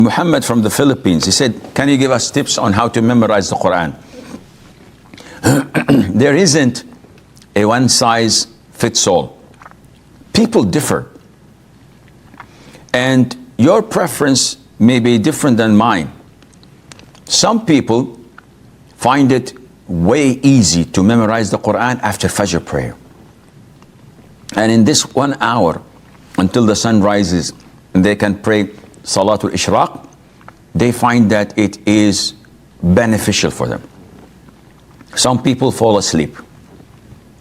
Muhammad from the Philippines, he said, can you give us tips on how to memorize the Quran? There isn't a one size fits all. People differ. And your preference may be different than mine. Some people find it way easy to memorize the Quran after Fajr prayer. And in this 1 hour until the sun rises and they can pray Salatul Ishraq, they find that it is beneficial for them. Some people fall asleep.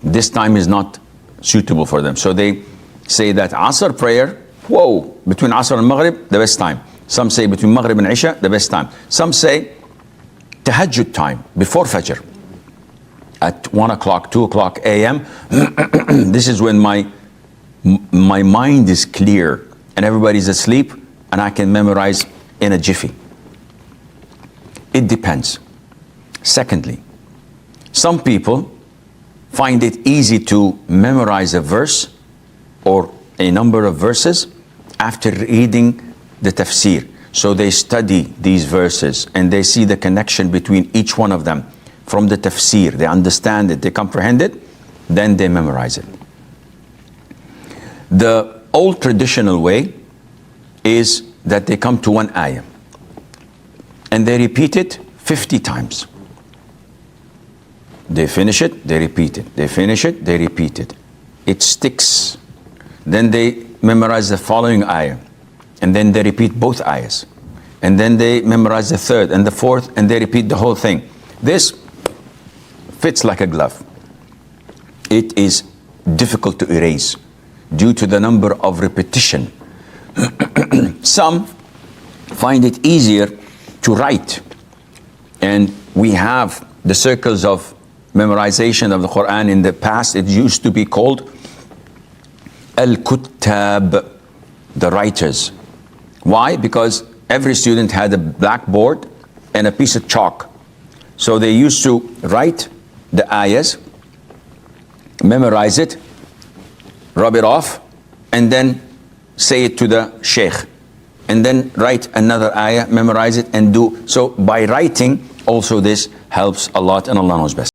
This time is not suitable for them. So they say that Asr prayer, between Asr and Maghrib, the best time. Some say between Maghrib and Isha, the best time. Some say Tahajjud time, before Fajr. At 1 o'clock, 2 o'clock a.m. This is when my mind is clear and everybody's asleep and I can memorize in a jiffy. It depends. Secondly, some people find it easy to memorize a verse or a number of verses after reading the tafsir. So they study these verses and they see the connection between each one of them from the tafsir. They understand it, they comprehend it, then they memorize it. The old traditional way is that they come to one ayah and they repeat it 50 times. They finish it, they repeat it. They finish it, they repeat it. It sticks. Then they memorize the following ayah. And then they repeat both ayahs. And then they memorize the third and the fourth and they repeat the whole thing. This fits like a glove. It is difficult to erase due to the number of repetition. Some find it easier to write. And we have the circles of memorization of the Quran. In the past, it used to be called Al-Kuttab, the writers. Why? Because every student had a blackboard and a piece of chalk. So they used to write the ayahs, memorize it, rub it off, and then say it to the sheikh. And then write another ayah, memorize it, and do. So by writing, also this helps a lot, and Allah knows best.